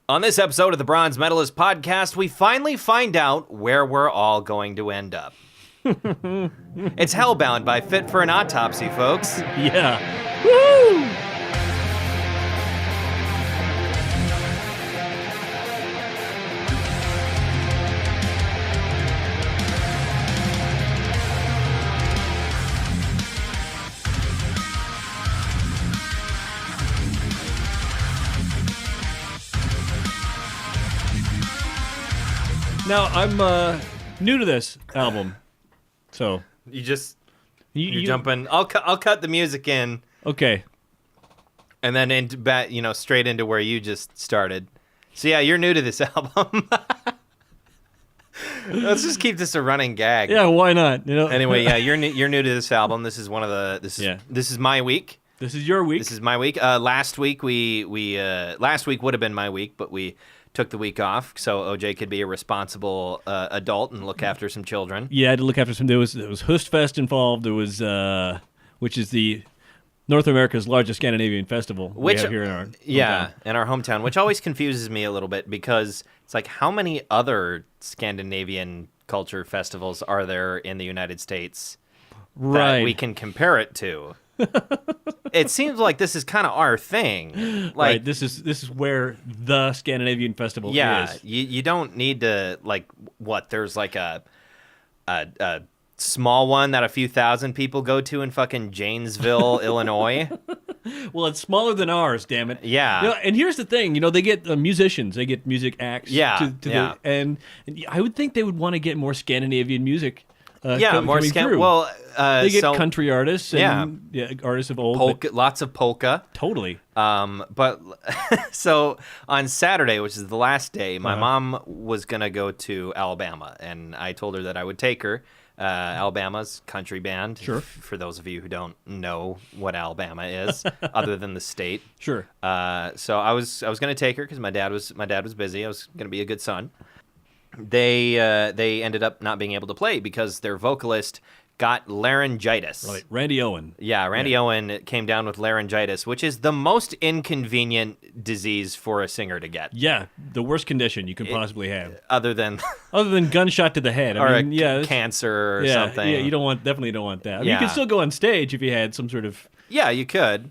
On this episode of the Bronze Metalist podcast, we finally find out where we're all going to end up. It's Hellbound by Fit For An Autopsy, folks. Yeah. Woo! Now, I'm new to this album, so... You're jumping... I'll cut the music in. Okay. And then straight into where you just started. So yeah, you're new to this album. Let's just keep this a running gag. Yeah, why not? Anyway, yeah, you're new to this album. This is this is my week. This is your week. This is my week. Last week last week would have been my week, but we took the week off so OJ could be a responsible adult and look after some children. Yeah, I had to look after some. There was Höstfest involved. There was which is the North America's largest Scandinavian festival. Which we have here in our hometown. In our hometown, which always confuses me a little bit because it's like, how many other Scandinavian culture festivals are there in the United States that we can compare it to? It seems like this is kind of our thing. Like, right, this is where the Scandinavian festival is. Yeah, you don't need to, like, what, there's like a small one that a few thousand people go to in fucking Janesville, Illinois. Well, it's smaller than ours, damn it. Yeah. And here's the thing, they get musicians, they get music acts. Yeah, and I would think they would want to get more Scandinavian music. More through. Well, they get country artists and artists of old. Polka, lots of polka. Totally. But so on Saturday, which is the last day, my mom was gonna go to Alabama, and I told her that I would take her. Alabama's country band. Sure. For those of you who don't know what Alabama is, other than the state. Sure. So I was gonna take her because my dad was busy. I was gonna be a good son. They ended up not being able to play because their vocalist got laryngitis. Right, Randy Owen. Yeah, Randy Owen came down with laryngitis, which is the most inconvenient disease for a singer to get. Yeah, the worst condition you can possibly have. Other than gunshot to the head. Cancer or something. Yeah, definitely don't want that. I mean, you can still go on stage if you had some sort of... Yeah, you could.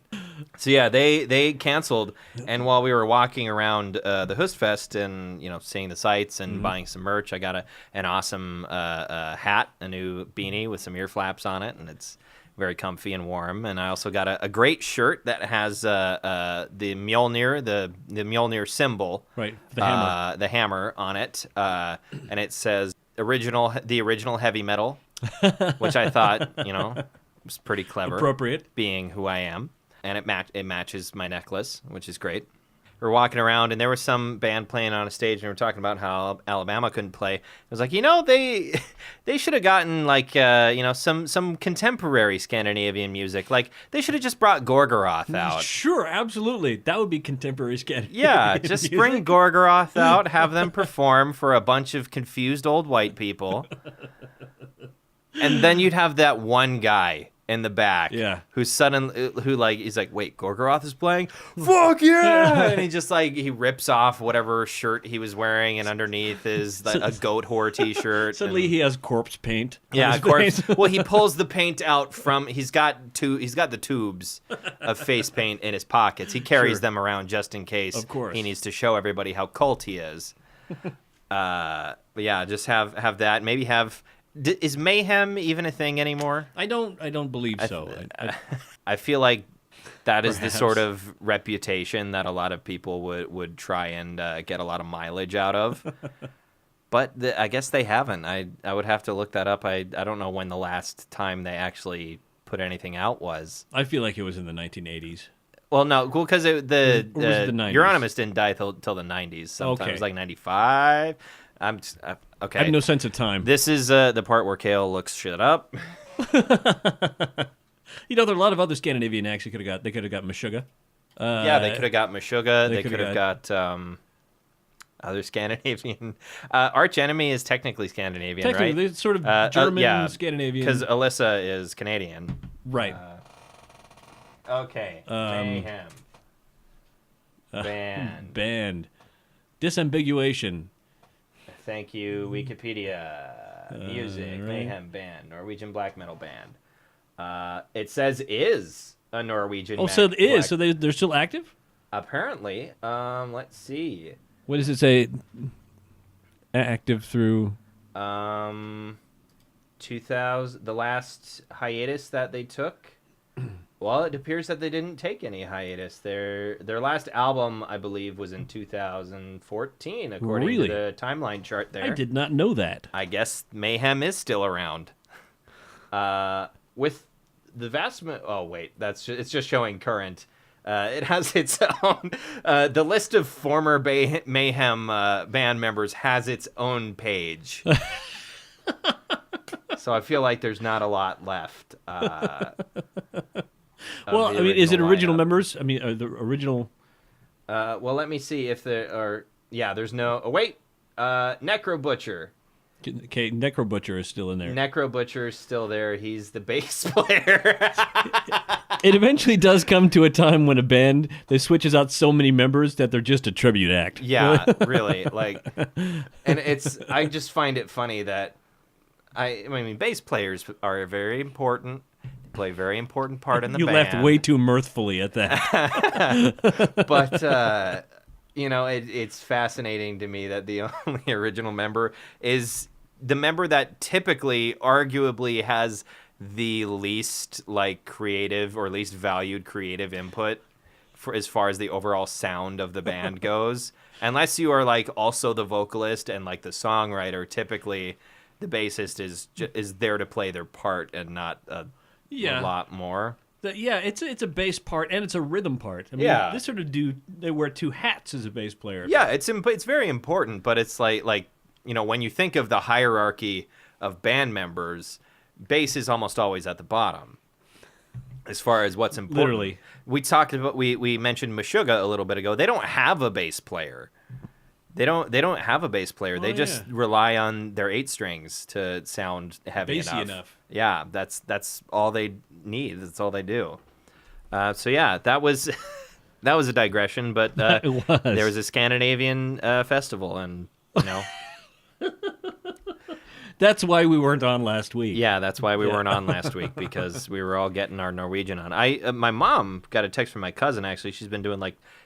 So yeah, they canceled, and while we were walking around the Höstfest and seeing the sights and buying some merch, I got an awesome hat, a new beanie with some ear flaps on it, and it's very comfy and warm. And I also got a great shirt that has the Mjolnir, the Mjolnir symbol, right, the hammer on it, and it says the original heavy metal, which I thought was pretty clever, appropriate, being who I am. And it matches my necklace, which is great. We're walking around, and there was some band playing on a stage, and we were talking about how Alabama couldn't play. I was like, they should have gotten some contemporary Scandinavian music. Like, they should have just brought Gorgoroth out. Sure, absolutely, that would be contemporary Scandinavian. Yeah, just music. Bring Gorgoroth out, have them perform for a bunch of confused old white people, and then you'd have that one guy in the back, he's like, wait, Gorgoroth is playing? Fuck yeah! And he rips off whatever shirt he was wearing, and underneath is a goat whore t-shirt. Suddenly he has corpse paint. Yeah, corpse. Well, he pulls the paint out from. He's got the tubes of face paint in his pockets. He carries them around just in case. Of course, he needs to show everybody how cult he is. But yeah, just have that. Maybe have. Is mayhem even a thing anymore? I don't believe so. I feel like that is the sort of reputation that a lot of people would try and get a lot of mileage out of. But I guess they haven't. I would have to look that up. I don't know when the last time they actually put anything out was. I feel like it was in the 1980s. Well, no, because the 90s? Euronymous didn't die till the 90s. Sometimes it was like 95. Okay. I have no sense of time. This is the part where Kale looks shit up. There are a lot of other Scandinavian acts they could have got. They could have got Meshuggah. They could have got Meshuggah. They could have got other Scandinavian. Arch Enemy is technically Scandinavian, right? They're sort of German, Scandinavian. Because Alyssa is Canadian. Right. Okay. Mayhem. Band. Disambiguation. Thank you, Wikipedia. Music, right. mayhem band, Norwegian black metal band. It says is a Norwegian. Oh, so it is. So they're still active? Apparently. Let's see. What does it say? Active through 2000. The last hiatus that they took. Well, it appears that they didn't take any hiatus. Their last album, I believe, was in 2014, according Really? to the timeline chart there. I did not know that. I guess Mayhem is still around. With the vast... Oh, wait. It's just showing current. It has its own... the list of former Mayhem band members has its own page. So I feel like there's not a lot left. Well, I mean, is it original members? I mean, the original... Well, let me see if there are... Yeah, there's no... Oh, wait. Necro Butcher. Okay, Necro Butcher is still in there. Necro Butcher is still there. He's the bass player. It eventually does come to a time when a band that switches out so many members that they're just a tribute act. Yeah, really. Like, and I just find it funny that I mean, bass players are very important. They play a very important part in the band. You laughed way too mirthfully at that. But it's fascinating to me that the only original member is the member that typically, arguably, has the least creative or least valued creative input for as far as the overall sound of the band goes. Unless you are also the vocalist and the songwriter, typically the bassist is there to play their part and not a lot more. It's a bass part and it's a rhythm part. I mean, this sort of they wear two hats as a bass player. Yeah, it's very important, but it's when you think of the hierarchy of band members, bass is almost always at the bottom as far as what's important. Literally. We mentioned Meshuggah a little bit ago. They don't have a bass player. They don't have a bass player. They just rely on their 8 strings to sound heavy enough. Yeah, that's all they need. That's all they do. That was that was a digression, but it was. There was a Scandinavian festival, and That's why we weren't on last week. Yeah, that's why we weren't on last week, because we were all getting our Norwegian on. My mom got a text from my cousin, actually. She's been doing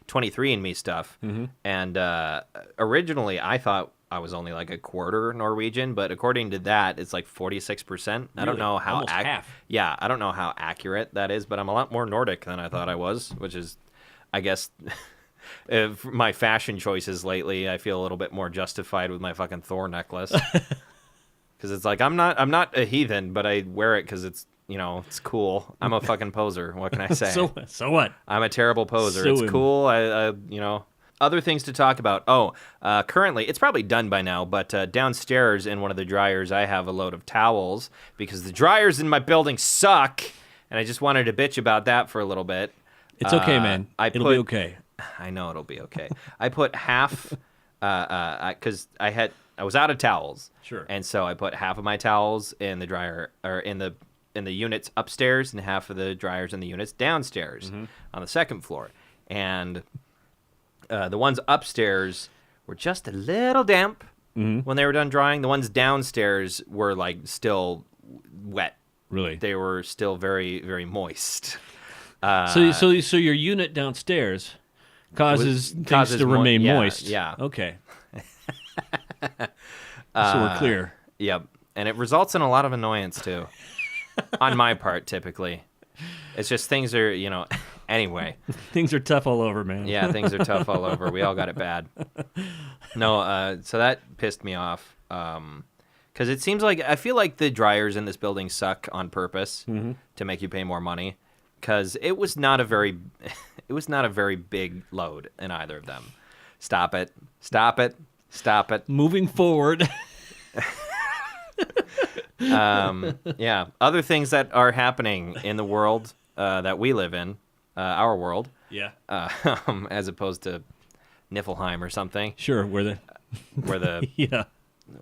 23andMe stuff. Mm-hmm. And originally I thought I was only a quarter Norwegian, but according to that, it's 46%. Really? I don't know how... Almost half. Yeah, I don't know how accurate that is, but I'm a lot more Nordic than I thought I was, which is, I guess... my fashion choices lately, I feel a little bit more justified with my fucking Thor necklace. Because it's I'm not a heathen, but I wear it because it's, it's cool. I'm a fucking poser. What can I say? So what? I'm a terrible poser. It's cool. I Other things to talk about. Currently, it's probably done by now, but downstairs in one of the dryers, I have a load of towels because the dryers in my building suck, and I just wanted to bitch about that for a little bit. It's okay, man. It'll be okay. I know it'll be okay. I put half, because I was out of towels. Sure. And so I put half of my towels in the dryer, or in the units upstairs, and half of the dryers in the units downstairs on the second floor. And the ones upstairs were just a little damp when they were done drying. The ones downstairs were still wet. Really? They were still very, very moist. So your unit downstairs causes things to remain moist. Yeah. Okay. So we're clear. Yep. And it results in a lot of annoyance, too. On my part, typically. It's just things are, anyway. Things are tough all over, man. Yeah, things are tough all over. We all got it bad. No, so that pissed me off. Because it seems I feel like the dryers in this building suck on purpose to make you pay more money. Because it was not a very big load in either of them. Stop it. Moving forward. Yeah. Other things that are happening in the world that we live in, our world. Yeah. As opposed to Niflheim or something. Sure. Where the yeah.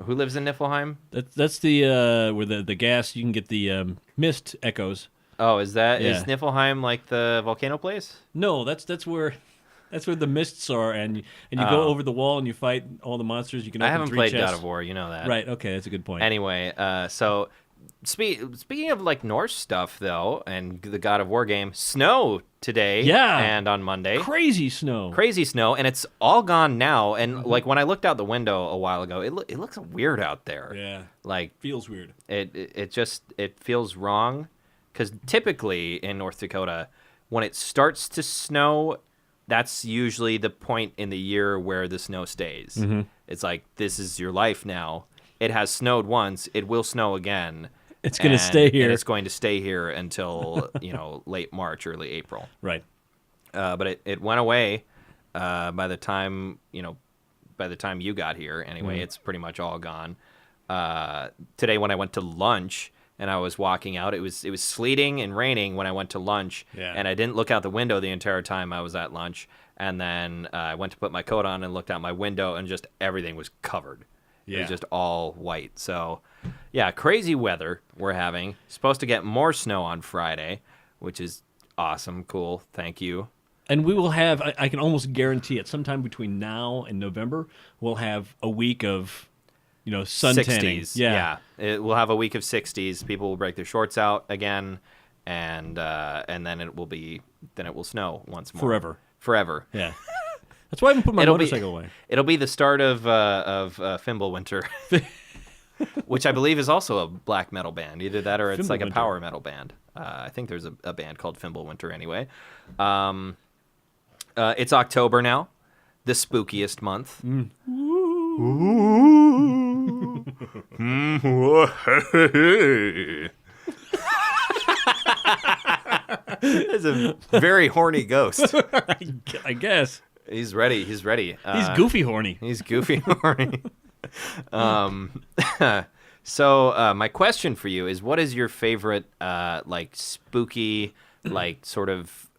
Who lives in Niflheim? That's the where the gas, you can get the mist echoes. Oh, is Niflheim the volcano place? No, that's where That's where the mists are, and you go over the wall and you fight all the monsters. You can. I Open haven't 3 played chests. God of War. You know that, Right? Okay, that's a good point. Anyway, so speaking of like Norse stuff though, and the God of War game, snow today, and on Monday, crazy snow, and it's all gone now. And like when I looked out the window a while ago, it looks weird out there. Yeah, like feels weird. It just feels wrong, because typically in North Dakota, when it starts to snow, that's usually the point in the year where the snow stays. Mm-hmm. It's like, this is your life now. It has snowed once. It will snow again. It's going to stay here. And it's going to stay here until, late March, early April. Right. But it went away by the time you got here. Anyway, it's pretty much all gone. Today when I went to lunch, and I was walking out, it was sleeting and raining when I went to lunch, and I didn't look out the window the entire time I was at lunch. And then I went to put my coat on and looked out my window, and just everything was covered. It was just all white. So, yeah, crazy weather we're having. Supposed to get more snow on Friday, which is awesome, cool. Thank you. And we will have, I can almost guarantee it, sometime between now and November, we'll have a week of sun 60s. tanning. Yeah. We'll have a week of 60s. People will break their shorts out again, and then it will snow once more. Forever. Yeah. That's why I haven't put my motorcycle away. It'll be the start of Fimbulwinter, which I believe is also a black metal band. Either that or it's like a power metal band. I think there's a band called Fimbulwinter anyway. It's October now, the spookiest month. It's a very horny ghost. I guess. He's ready. He's goofy horny. He's goofy horny. So my question for you is, what is your favorite spooky, sort of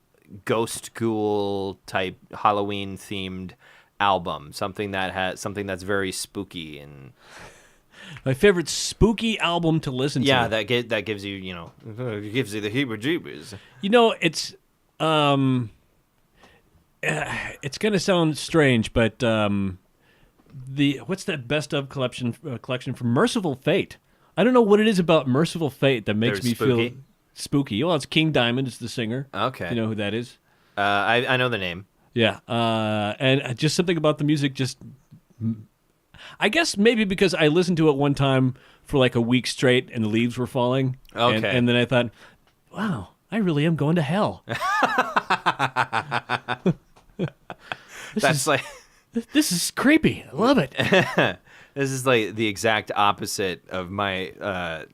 ghost ghoul type Halloween themed album? Something that's very spooky and. My favorite spooky album to listen to. Yeah, that gives you gives you the heebie-jeebies. It's gonna sound strange, but what's that best of collection from Merciful Fate? I don't know what it is about Merciful Fate that makes me feel spooky. Well, it's King Diamond is the singer. Okay, you know who that is? I know the name. Yeah, and just something about the music just. I guess maybe because I listened to it one time for like a week straight and the leaves were falling. Okay. And then I thought, wow, I really am going to hell. This is creepy. I love it. This is like the exact opposite of my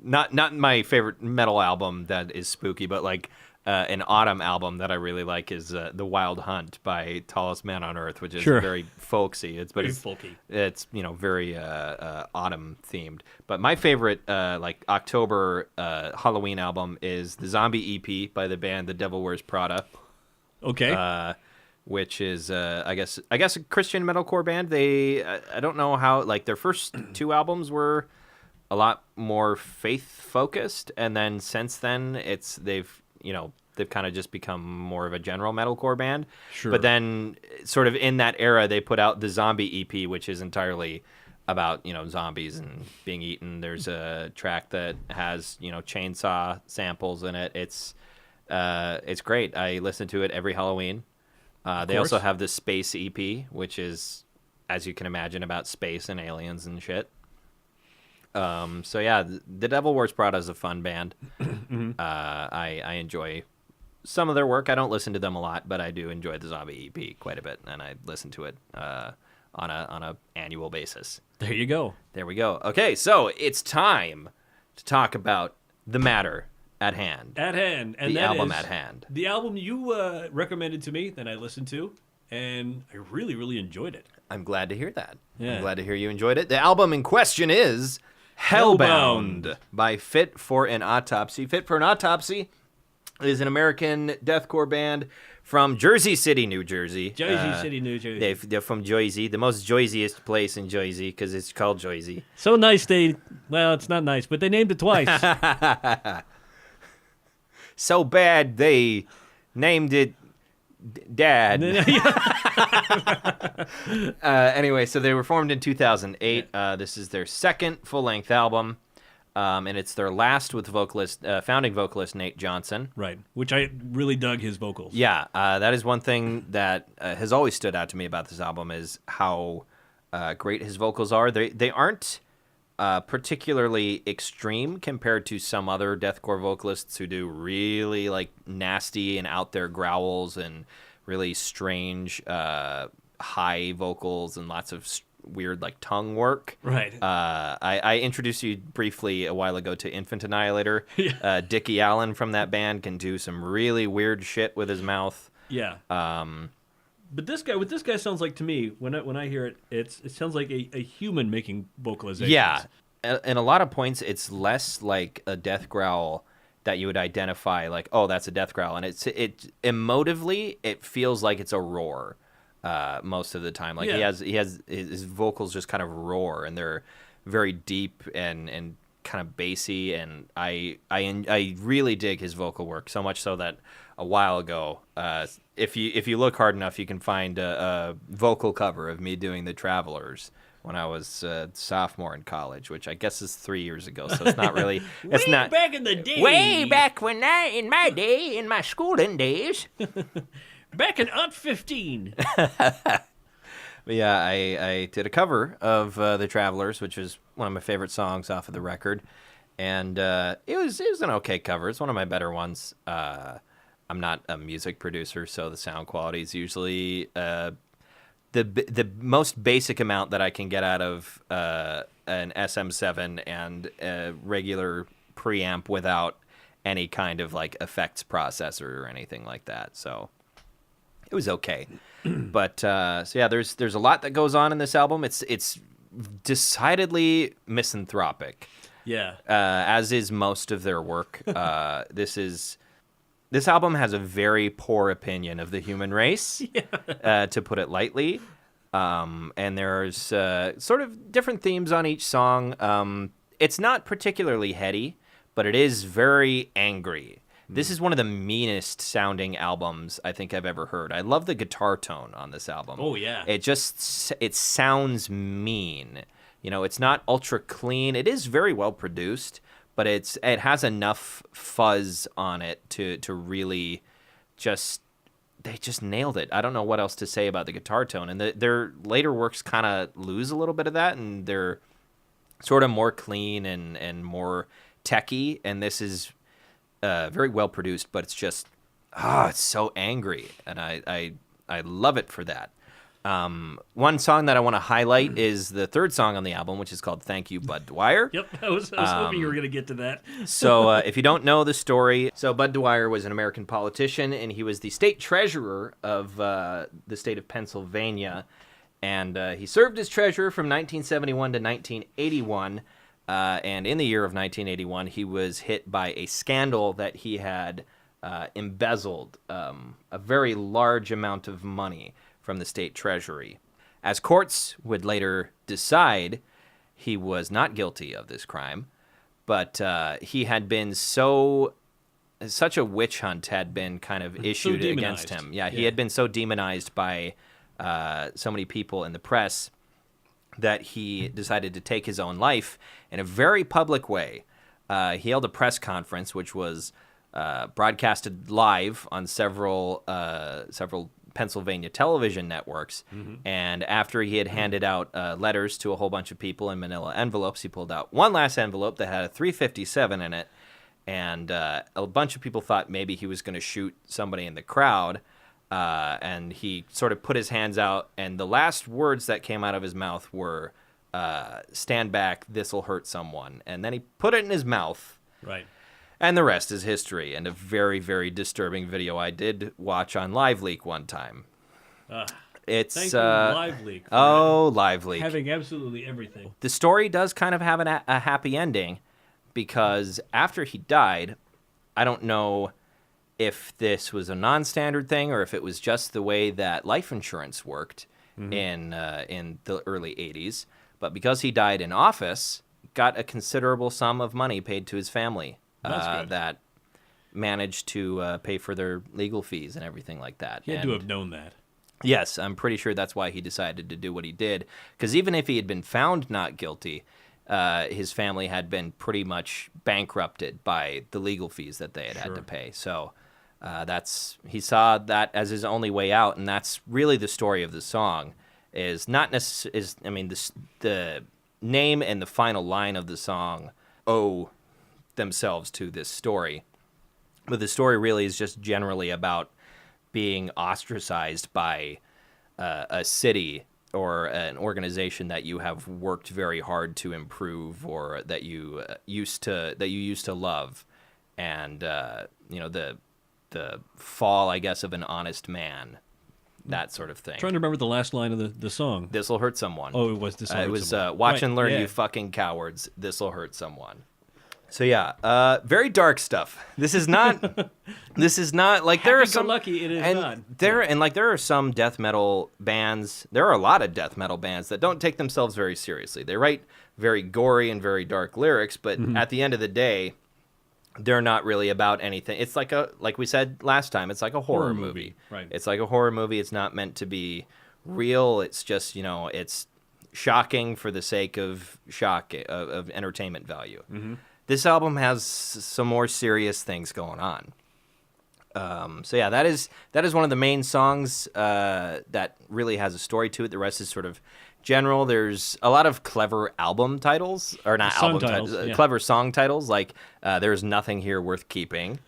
not my favorite metal album that is spooky, but like an autumn album that I really like is The Wild Hunt by Tallest Man on Earth, which is very folksy. It's folky. It's very autumn themed. But my favorite October Halloween album is the Zombie EP by the band The Devil Wears Prada. Okay. Which is I guess a Christian metalcore band. They I don't know how, like, their first 2 albums were a lot more faith focused, and then since then they've kind of just become more of a general metalcore band. Sure. But then sort of in that era, they put out the Zombie EP, which is entirely about, zombies and being eaten. There's a track that has, chainsaw samples in it. It's great. I listen to it every Halloween. They also have the Space EP, which is, as you can imagine, about space and aliens and shit. So yeah, The Devil Wears Prada is a fun band. Mm-hmm. I enjoy some of their work. I don't listen to them a lot, but I do enjoy the Zombie EP quite a bit, and I listen to it on a annual basis. There you go. There we go. Okay, so it's time to talk about the matter at hand. And the album at hand. The album you recommended to me that I listened to, and I really, really enjoyed it. I'm glad to hear that. Yeah. I'm glad to hear you enjoyed it. The album in question is Hellbound by Fit For An Autopsy. Fit For An Autopsy is an American deathcore band from Jersey City, New Jersey. New Jersey. They're from Jersey, the most Jerseyest place in Jersey, because it's called Jersey. So nice well, it's not nice, but they named it twice. So bad they named it Dad. Anyway, so they were formed in 2008. This is their second full-length album, and it's their last with founding vocalist Nate Johnson. Right, which I really dug his vocals. Yeah, that is one thing that has always stood out to me about this album is how great his vocals are. They aren't particularly extreme compared to some other deathcore vocalists who do really like nasty and out there growls and really strange high vocals and lots of weird like tongue work. Right. I introduced you briefly a while ago to Infant Annihilator. Yeah. Dickie Allen from that band can do some really weird shit with his mouth. Yeah. But what this guy sounds like to me, when I hear it, it sounds like a human making vocalizations. Yeah, in a lot of points, it's less like a death growl that you would identify, like, oh, that's a death growl, and it emotively, it feels like it's a roar most of the time. Like he has his vocals just kind of roar, and they're very deep and kind of bassy, and I really dig his vocal work so much so that a while ago, if you look hard enough, you can find a vocal cover of me doing The Travelers when I was a sophomore in college, which I guess is 3 years ago. So it's not really. It's way not back in the day. Way back in my schooling days. Back in 15. But yeah, I did a cover of The Travelers, which is one of my favorite songs off of the record, and it was an okay cover. It's one of my better ones. I'm not a music producer, so the sound quality is usually the most basic amount that I can get out of an SM7 and a regular preamp without any kind of like effects processor or anything like that. So it was okay. But so yeah, there's a lot that goes on in this album. It's decidedly misanthropic. Yeah. As is most of their work. This album has a very poor opinion of the human race, to put it lightly. And there's sort of different themes on each song. It's not particularly heady, but it is very angry. This is one of the meanest sounding albums I think I've ever heard. I love the guitar tone on this album. Oh, yeah. It sounds mean. You know, it's not ultra clean. It is very well produced, but it has enough fuzz on it to really they just nailed it. I don't know what else to say about the guitar tone. And their later works kind of lose a little bit of that, and they're sort of more clean and more techy. And this is very well produced, but it's just it's so angry, and I love it for that. One song that I want to highlight is the third song on the album, which is called Thank You, Bud Dwyer. Yep, I was hoping you were going to get to that. So if you don't know the story, so Bud Dwyer was an American politician, and he was the state treasurer of the state of Pennsylvania, and he served as treasurer from 1971 to 1981, and in the year of 1981, he was hit by a scandal that he had embezzled a very large amount of money from the state treasury. As courts would later decide, he was not guilty of this crime, but he had been such a witch hunt had been kind of issued against him. Yeah, he had been so demonized by so many people in the press that he decided to take his own life in a very public way. He held a press conference, which was broadcasted live on several Pennsylvania television networks, and after he had handed out letters to a whole bunch of people in manila envelopes, he pulled out one last envelope that had a 357 in it, and a bunch of people thought maybe he was going to shoot somebody in the crowd, and he sort of put his hands out, and the last words that came out of his mouth were, "Stand back, this'll hurt someone," and then he put it in his mouth. Right. And the rest is history, and a very, very disturbing video I did watch on LiveLeak one time. It's thank you, LiveLeak. LiveLeak. Having absolutely everything. The story does kind of have a happy ending, because after he died, I don't know if this was a non-standard thing or if it was just the way that life insurance worked in the early 80s, but because he died in office, got a considerable sum of money paid to his family. That's good. That managed to pay for their legal fees and everything like that. He had to have known that. Yes, I'm pretty sure that's why he decided to do what he did. Because even if he had been found not guilty, his family had been pretty much bankrupted by the legal fees that they had to pay. So he saw that as his only way out, and that's really the story of the song. Is not necessarily. The name and the final line of the song owe themselves to this story, but the story really is just generally about being ostracized by a city or an organization that you have worked very hard to improve, or that you used to love, and the fall, I guess, of an honest man. That sort of thing. Trying to remember the last line of the song. This'll hurt someone. Oh, it was this. It was watch and learn, you fucking cowards. This'll hurt someone. So yeah, very dark stuff. This is not. This is not like there are some. Lucky it is and not. There are some death metal bands. There are a lot of death metal bands that don't take themselves very seriously. They write very gory and very dark lyrics, but at the end of the day, they're not really about anything. It's like we said last time, it's like a horror movie. Right. It's like a horror movie. It's not meant to be real. It's just, it's shocking for the sake of of entertainment value. Mm-hmm. This album has some more serious things going on. So yeah, that is one of the main songs that really has a story to it. The rest is sort of general. There's a lot of clever album titles, or not album titles, clever song titles, like There's Nothing Here Worth Keeping,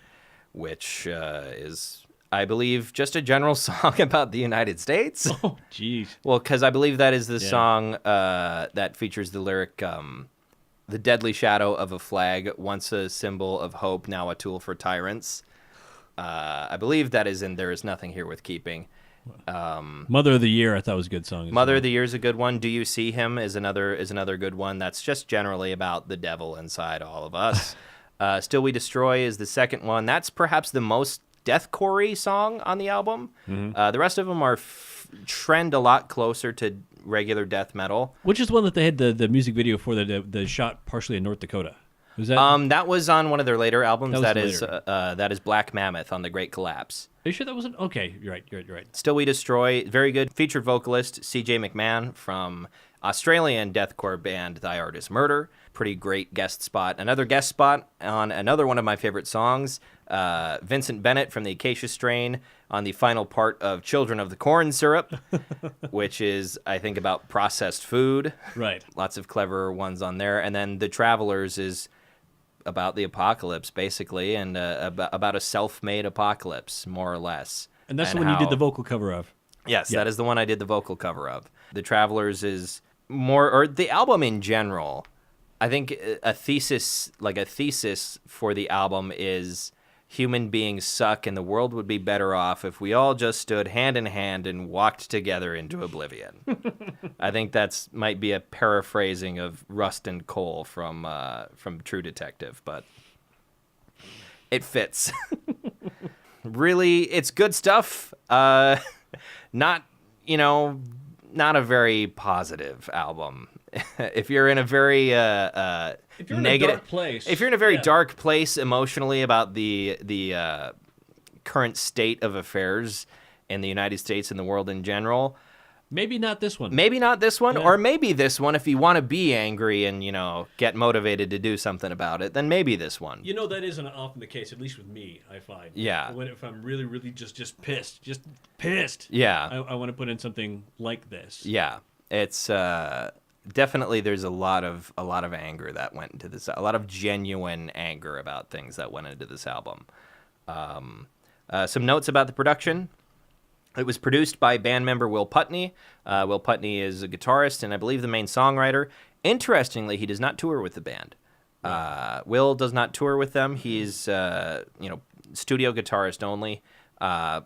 which is, I believe, just a general song about the United States. Oh, jeez. Well, because I believe that is the song that features the lyric, the deadly shadow of a flag, once a symbol of hope, now a tool for tyrants. I believe that is in There Is Nothing Here Worth Keeping. Mother of the Year, I thought was a good song. Mother of the Year is a good one. Do You See Him is another good one. That's just generally about the devil inside all of us. Still We Destroy is the second one. That's perhaps the most deathcore-y song on the album. Mm-hmm. The rest of them are trend a lot closer to regular death metal. Which is one that they had the music video for the shot partially in North Dakota. Was that? That was on one of their later albums. That is Black Mammoth on The Great Collapse. Are you sure that wasn't? Okay, you're right. Still We Destroy, very good. Featured vocalist C.J. McMahon from Australian deathcore band Thy Art Is Murder. Pretty great guest spot. Another guest spot on another one of my favorite songs, Vincent Bennett from the Acacia Strain on the final part of Children of the Corn Syrup, which is, I think, about processed food. Right. Lots of clever ones on there. And then The Travelers is about the apocalypse, basically, and about a self-made apocalypse, more or less. And that's the one you did the vocal cover of. Yes, that is the one I did the vocal cover of. The Travelers is more, or the album in general, I think a thesis for the album is human beings suck and the world would be better off if we all just stood hand in hand and walked together into oblivion. I think that's might be a paraphrasing of Rust and Coal from True Detective, but it fits. Really, it's good stuff. Not a very positive album. If you're in a very negative place, if you're in a very dark place emotionally about the current state of affairs in the United States and the world in general, maybe not this one. Or maybe this one if you want to be angry and get motivated to do something about it, then maybe this one. That isn't often the case, at least with me, I find. Yeah. If I'm really, really just pissed. Yeah. I want to put in something like this. Yeah. It's definitely there's a lot of anger that went into this, a lot of genuine anger about things that went into this album. Some notes about the production. It was produced by band member Will Putney. Will Putney is a guitarist and I believe the main songwriter. Interestingly, he does not tour with the band. Will does not tour with them. He's studio guitarist only,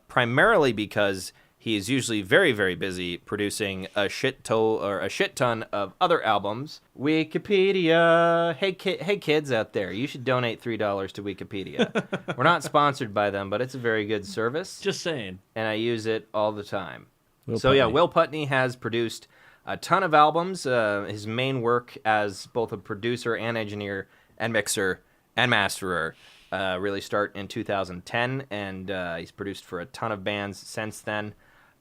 primarily because he is usually very, very busy producing a shit ton of other albums. Wikipedia. Hey kids out there, you should donate $3 to Wikipedia. We're not sponsored by them, but it's a very good service. Just saying. And I use it all the time. Will Putney has produced a ton of albums. His main work as both a producer and engineer and mixer and masterer really start in 2010, and he's produced for a ton of bands since then.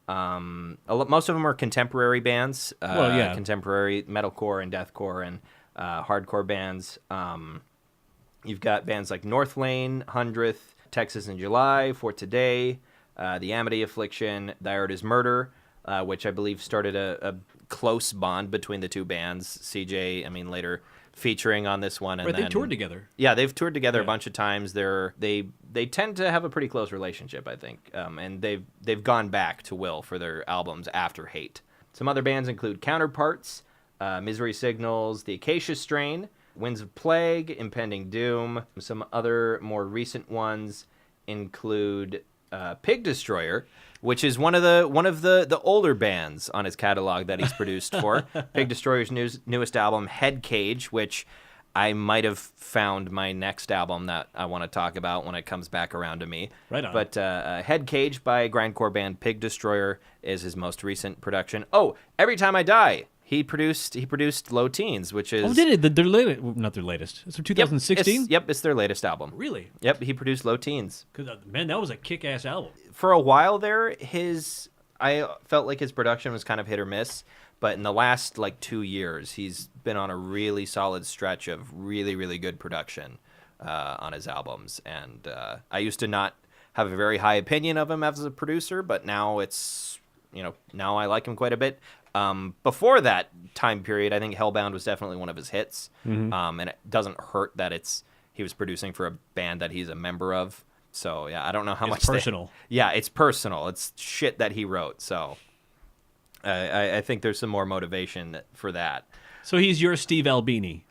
Most of them are contemporary bands, contemporary metalcore and deathcore and hardcore bands. You've got bands like North Lane, 100th, Texas in July, For Today, The Amity Affliction, Thy Art Is Murder, which I believe started a close bond between the two bands. CJ, later featuring on this one. And they toured together. Yeah, they've toured together a bunch of times. They tend to have a pretty close relationship, I think. And they've gone back to Will for their albums after Hate. Some other bands include Counterparts, Misery Signals, The Acacia Strain, Winds of Plague, Impending Doom. Some other more recent ones include Pig Destroyer, which is one of the older bands on his catalog that he's produced for. Pig Destroyer's newest album, Head Cage, which I might have found my next album that I want to talk about when it comes back around to me. Right on. But Head Cage by grindcore band Pig Destroyer is his most recent production. Oh, Every Time I Die. He produced Low Teens, which is... Oh, did it? Not their latest. It's from 2016? Yep, it's their latest album. Really? Yep, he produced Low Teens. Man, that was a kick-ass album. For a while there, I felt like his production was kind of hit or miss, but in the last, 2 years, he's been on a really solid stretch of really, really good production on his albums. And I used to not have a very high opinion of him as a producer, but now now I like him quite a bit. Before that time period, I think Hellbound was definitely one of his hits. Mm-hmm. And it doesn't hurt that he was producing for a band that he's a member of. So, yeah, I don't know how much... It's personal. Yeah, it's personal. It's shit that he wrote. So, I think there's some more motivation for that. So he's your Steve Albini.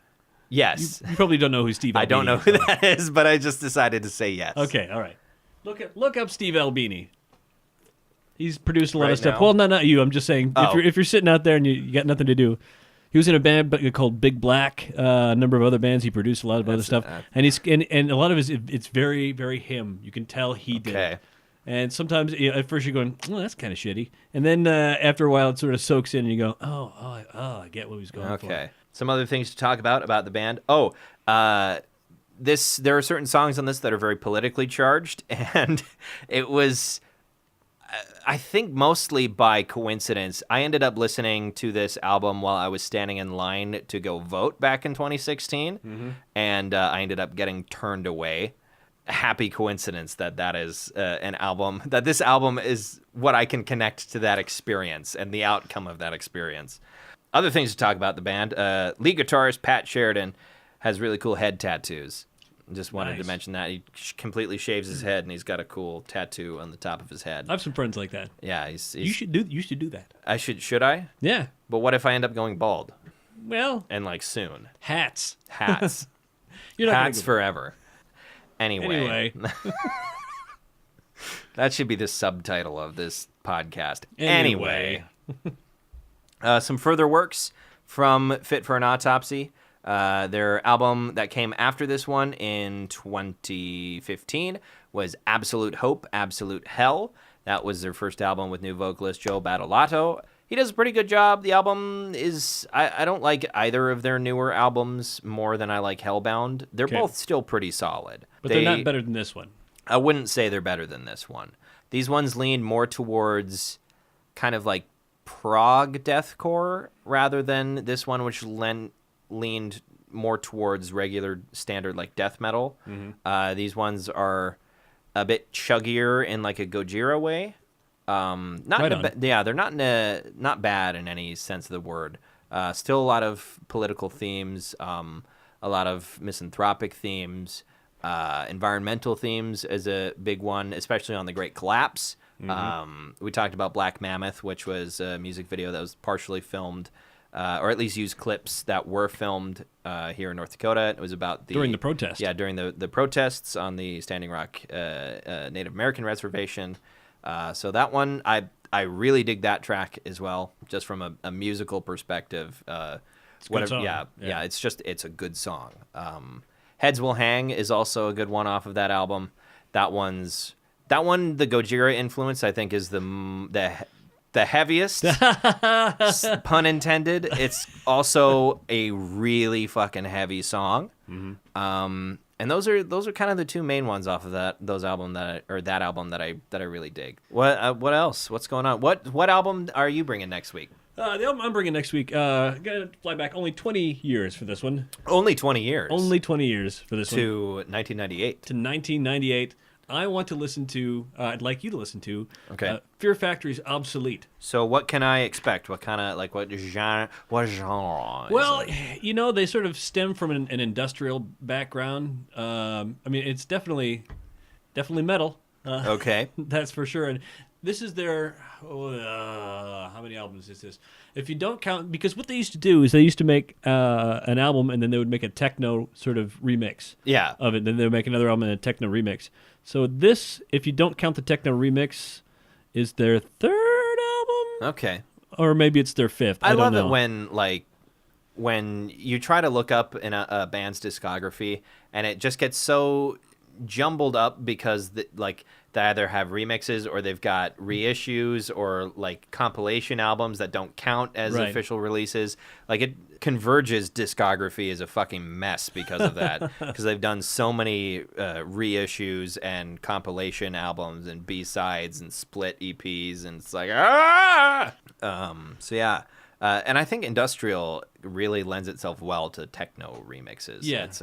Yes. You probably don't know who Steve Albini is. I don't know who that is, but I just decided to say yes. Okay, all right. Look up Steve Albini. He's produced a lot of stuff. Now? Well, not you. I'm just saying, if you're sitting out there and you got nothing to do, he was in a band called Big Black. A number of other bands. He produced a lot of other stuff, and a lot of it's very, very him. You can tell he did it. And sometimes at first you're going, "Oh, that's kind of shitty," and then after a while it sort of soaks in, and you go, "Oh, I get what he's going for." Okay. Some other things to talk about the band. Oh, there are certain songs on this that are very politically charged, and it was. I think mostly by coincidence, I ended up listening to this album while I was standing in line to go vote back in 2016, and I ended up getting turned away. Happy coincidence that is an album, that this album is what I can connect to that experience and the outcome of that experience. Other things to talk about the band, lead guitarist Pat Sheridan has really cool head tattoos. Just wanted to mention that. He completely shaves his head, and he's got a cool tattoo on the top of his head. I have some friends like that. Yeah, he's you should do that. I should I? Yeah. But what if I end up going bald? Well, and soon. Hats. You're not hats forever. Anyway. That should be the subtitle of this podcast. Anyway. Some further works from Fit For An Autopsy. Their album that came after this one in 2015 was Absolute Hope, Absolute Hell. That was their first album with new vocalist Joe Battolato. He does a pretty good job. The album is... I don't like either of their newer albums more than I like Hellbound. They're both still pretty solid. But they're not better than this one. I wouldn't say they're better than this one. These ones lean more towards kind of prog deathcore rather than this one, which leaned more towards regular standard death metal. Mm-hmm. These ones are a bit chuggier in a Gojira way. They're not bad in any sense of the word. Still a lot of political themes, a lot of misanthropic themes, environmental themes is a big one, especially on The Great Collapse. Mm-hmm. We talked about Black Mammoth, which was a music video that was partially filmed, or at least used clips that were filmed here in North Dakota. It was about during the protest. Yeah, during the protests on the Standing Rock Native American Reservation. So that one, I really dig that track as well, just from a musical perspective. It's a good song. Yeah, it's a good song. Heads Will Hang is also a good one off of that album. That one, the Gojira influence, I think, is the heaviest, pun intended. It's also a really fucking heavy song. Mm-hmm. And those are kind of the two main ones off of that album that I really dig. What else? What's going on? What album are you bringing next week? The album I'm bringing next week, gonna fly back only 20 years for this one. Only 20 years. Only 20 years for this one. To 1998. To 1998. I want to listen to, I'd like you to listen to, okay. Fear Factory's Obsolete. So what can I expect? What kind of, what genre? Well, they sort of stem from an industrial background. It's definitely metal. Okay. That's for sure. And this is their, how many albums is this? If you don't count, because what they used to do is they used to make an album and then they would make a techno sort of remix of it. Then they would make another album and a techno remix. So this, if you don't count the techno remix, is their third album? Okay. Or maybe it's their fifth. I don't know. It when you try to look up in a band's discography and it just gets so jumbled up because they either have remixes or they've got reissues or compilation albums that don't count as official releases. Converge's discography is a fucking mess because of that, because they've done so many reissues and compilation albums and B-sides and split EPs, and it's and I think industrial really lends itself well to techno remixes. Yeah, it's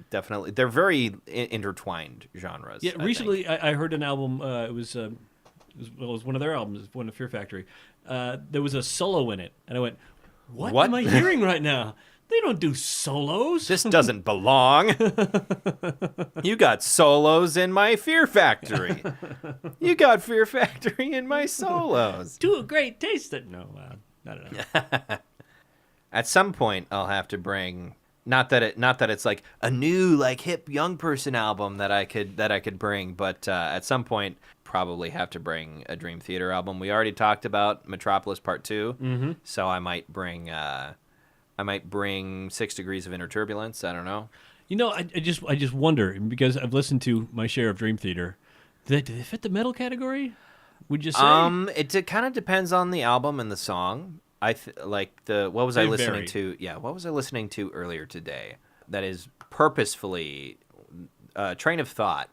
definitely, they're very intertwined genres. Yeah, recently I heard an album. It was one of their albums, one of Fear Factory. There was a solo in it, and I went, "What am I hearing right now? They don't do solos. This doesn't belong. You got solos in my Fear Factory. You got Fear Factory in my solos. To a great taste." No. I don't know. At some point, I'll have to bring not that it's like a new hip young person album that I could bring, but at some point probably have to bring a Dream Theater album. We already talked about Metropolis Part 2, so I might bring 6 Degrees of Inner Turbulence. I don't know. I just wonder, because I've listened to my share of Dream Theater. Do they fit the metal category? Would you say? It kind of depends on the album and the song. What was I listening to? Yeah, what was I listening to earlier today? That is purposefully Train of Thought.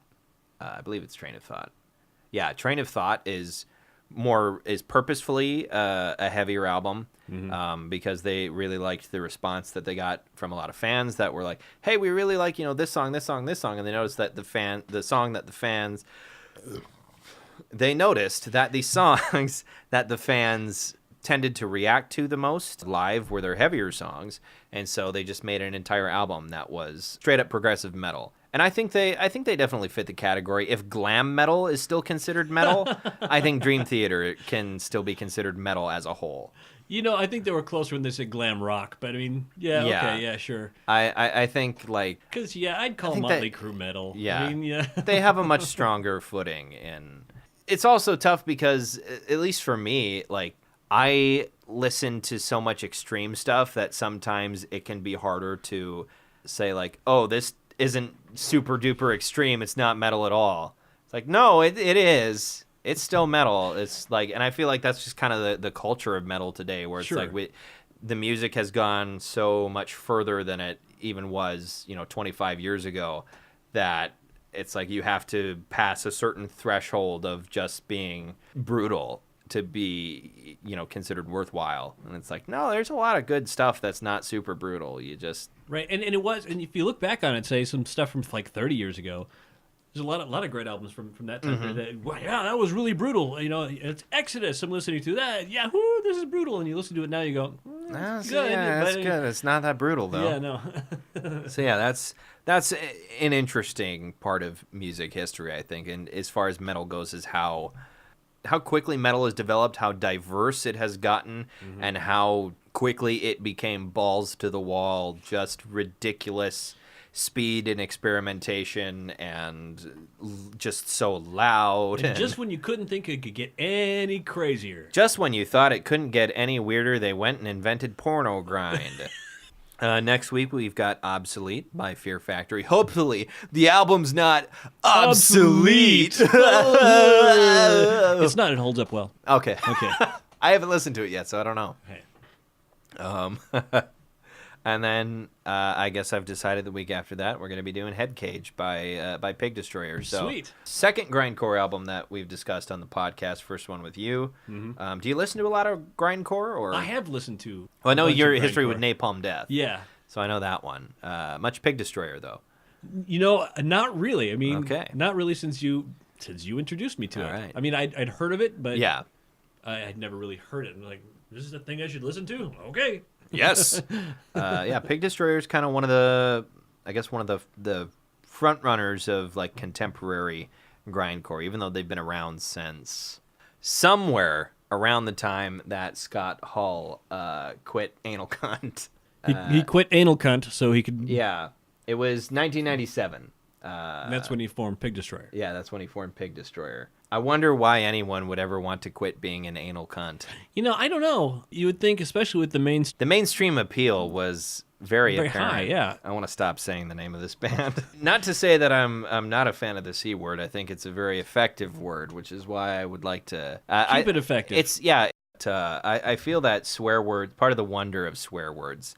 I believe it's Train of Thought. Yeah, Train of Thought is purposefully a heavier album, because they really liked the response that they got from a lot of fans that were like, "Hey, we really like this song, this song, this song," and they noticed that they noticed that the songs that the fans tended to react to the most live were their heavier songs, and so they just made an entire album that was straight up progressive metal. And I think they definitely fit the category. If glam metal is still considered metal, I think Dream Theater can still be considered metal as a whole. I think they were closer when they said glam rock, but I mean, sure. I think because I'd call Motley Crue metal. Yeah, I mean, they have a much stronger footing, and it's also tough because, at least for me, I listen to so much extreme stuff that sometimes it can be harder to say oh, this isn't super duper extreme, it's not metal at all. It's no, it is. It's still metal. It's and I feel like that's just kind of the culture of metal today, where it's the music has gone so much further than it even was, 25 years ago, that it's you have to pass a certain threshold of just being brutal to be, considered worthwhile. And it's no, there's a lot of good stuff that's not super brutal. You just... Right, and it was, and if you look back on it, say some stuff from 30 years ago, there's a lot of great albums from that time period. That was really brutal. It's Exodus I'm listening to. That, Yahoo, this is brutal. And you listen to it now, you go, that's good. Yeah, that's good. It's not that brutal, though. Yeah, no. So, that's an interesting part of music history, I think. And as far as metal goes, is how quickly metal has developed, how diverse it has gotten, and how quickly it became balls to the wall, just ridiculous speed and experimentation, and just so loud. And just when you couldn't think it could get any crazier. Just when you thought it couldn't get any weirder, they went and invented porno grind. Next week, we've got Obsolete by Fear Factory. Hopefully, the album's not obsolete. It's not. It holds up well. Okay. I haven't listened to it yet, so I don't know. Hey. And then I guess I've decided the week after that we're going to be doing Head Cage by Pig Destroyer. So, sweet. Second grindcore album that we've discussed on the podcast. First one with you. Mm-hmm. Do you listen to a lot of grindcore? Or I have listened to. Well, I know your history with Napalm Death. Yeah. So I know that one. Much Pig Destroyer though. Not really. I mean, okay. Not really since you introduced me to it. Right. I mean, I'd heard of it, but yeah, I had never really heard it. I'm like, this is a thing I should listen to. Okay. Yes. Yeah, Pig Destroyer is kind of one of the front runners of like contemporary grindcore, even though they've been around since somewhere around the time that Scott Hall quit Anal Cunt. He quit Anal Cunt so he could. Yeah, it was 1997. That's when he formed Pig Destroyer. Yeah, that's when he formed Pig Destroyer. I wonder why anyone would ever want to quit being an anal cunt. I don't know. You would think, especially with the mainstream appeal was very apparent. High, yeah. I want to stop saying the name of this band. Not to say that I'm not a fan of the C word. I think it's a very effective word, which is why I would like to keep it effective. I feel that swear words. Part of the wonder of swear words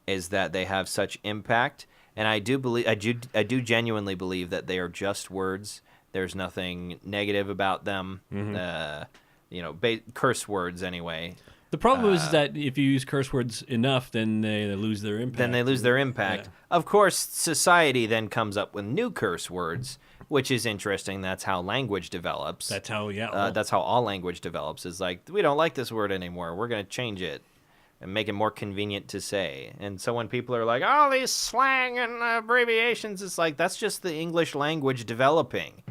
is that they have such impact, and I do genuinely believe that they are just words. There's nothing negative about them. Mm-hmm. Curse words anyway. The problem is that if you use curse words enough, then they lose their impact. Yeah. Of course, society then comes up with new curse words, which is interesting. That's how language develops. That's how all language develops. Is like, we don't like this word anymore. We're going to change it and make it more convenient to say. And so when people are like, oh, these slang and abbreviations, it's like, that's just the English language developing.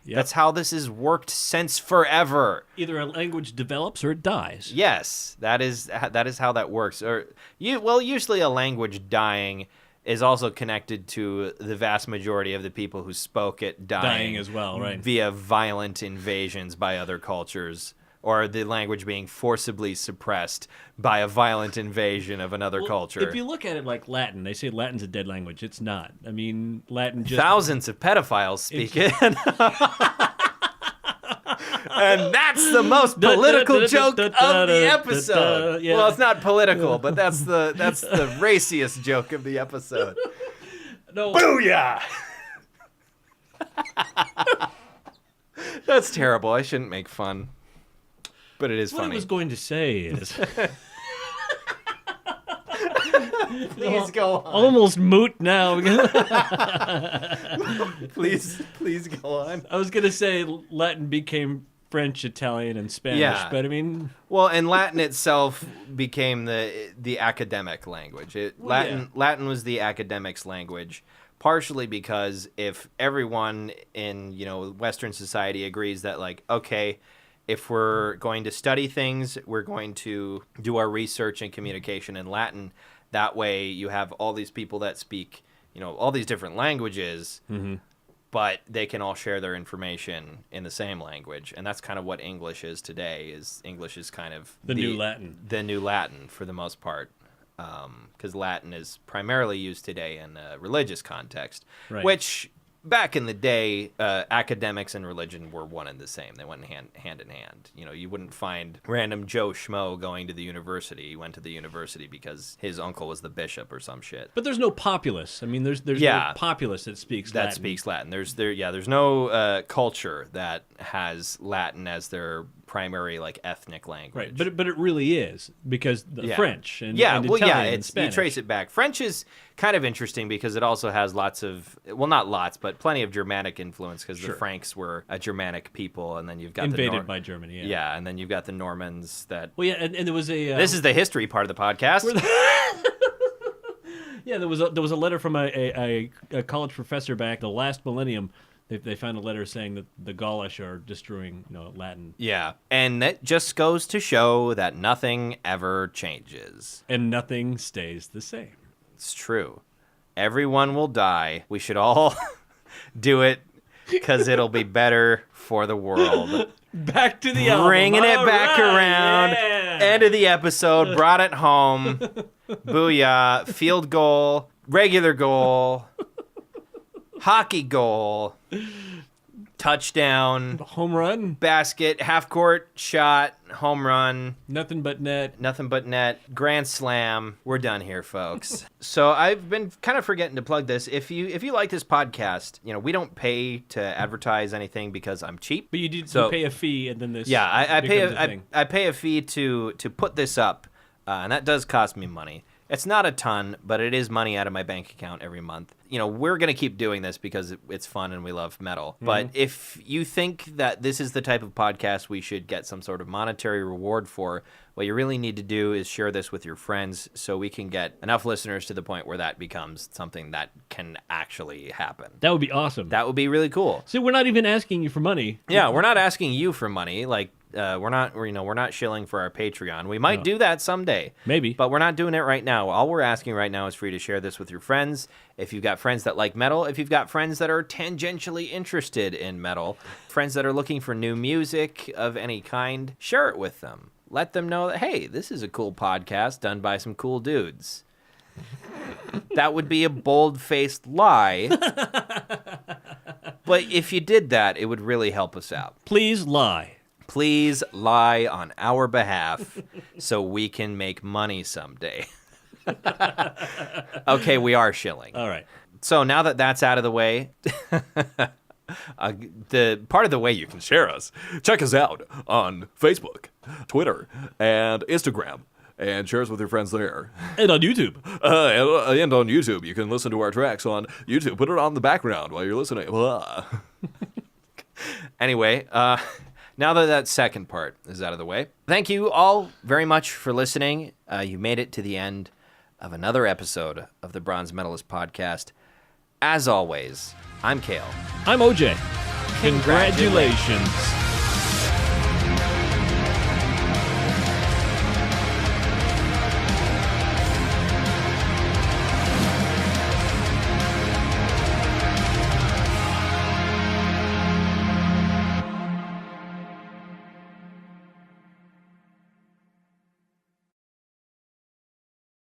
Yep. That's how this has worked since forever. Either a language develops or it dies. Yes, that is how that works. Usually a language dying is also connected to the vast majority of the people who spoke it dying as well, right? Via violent invasions by other cultures, or the language being forcibly suppressed by a violent invasion of another culture. If you look at it like Latin, they say Latin's a dead language. It's not. I mean, Latin just... Thousands of pedophiles speak it. And that's the most political joke of the episode. Yeah. Well, it's not political, but that's the raciest joke of the episode. No. Booyah! That's terrible. I shouldn't make fun. But it is funny. What I was going to say is... Please go on. Almost moot now. Please go on. I was going to say Latin became French, Italian, and Spanish, but I mean... Well, and Latin itself became the academic language. Latin was the academics' language, partially because if everyone in Western society agrees that, like, okay, if we're going to study things, we're going to do our research and communication in Latin. That way you have all these people that speak, all these different languages, mm-hmm. but they can all share their information in the same language. And that's kind of what English is today. English is kind of the new Latin. The new Latin for the most part. Because Latin is primarily used today in a religious context, right. Which... Back in the day, academics and religion were one and the same. They went hand in hand. You wouldn't find random Joe Schmo going to the university. He went to the university because his uncle was the bishop or some shit. But there's no populace. I mean, there's no populace that speaks Latin. There's no culture that has Latin as their primary ethnic language. Right, but it really is because the French and Italian and Spanish. You trace it back. French is kind of interesting because it also has lots of, well, not lots, but plenty of Germanic influence because the Franks were a Germanic people, and then you've got invaded by Germany. Yeah, and then you've got the Normans that. Well, yeah, and there was a. This is the history part of the podcast. Yeah, there was a letter from a college professor back the last millennium. They found a letter saying that the Gaulish are destroying Latin. Yeah, and that just goes to show that nothing ever changes. And nothing stays the same. It's true. Everyone will die. We should all do it because it'll be better for the world. Back to the album. Bringing it back around. Yeah. End of the episode. Brought it home. Booyah. Field goal. Regular goal. Hockey goal. touchdown, home run, basket, half court shot, home run, nothing but net, grand slam. We're done here, folks. So I've been kind of forgetting to plug this. If you like this podcast, we don't pay to advertise anything because I'm cheap. But you pay a fee, and then this I pay a fee to put this up, and that does cost me money. It's not a ton, but it is money out of my bank account every month. We're going to keep doing this because it's fun and we love metal. Mm-hmm. But if you think that this is the type of podcast we should get some sort of monetary reward for, what you really need to do is share this with your friends so we can get enough listeners to the point where that becomes something that can actually happen. That would be awesome. That would be really cool. So we're not even asking you for money. Yeah, we're not asking you for money. Like, we're not shilling for our Patreon. We might do that someday. Maybe. But we're not doing it right now. All we're asking right now is for you to share this with your friends. If you've got friends that like metal, if you've got friends that are tangentially interested in metal, friends that are looking for new music of any kind, share it with them. Let them know that, hey, this is a cool podcast done by some cool dudes. That would be a bold-faced lie. But if you did that, it would really help us out. Please lie. Please lie on our behalf so we can make money someday. Okay, we are shilling. All right. So now that that's out of the way, the part of the way you can share us, check us out on Facebook, Twitter, and Instagram. And share us with your friends there. And on YouTube. And on YouTube. You can listen to our tracks on YouTube. Put it on the background while you're listening. Anyway, now that second part is out of the way, thank you all very much for listening. You made it to the end of another episode of the Bronze Metalist Podcast. As always, I'm Kale. I'm OJ. Congratulations.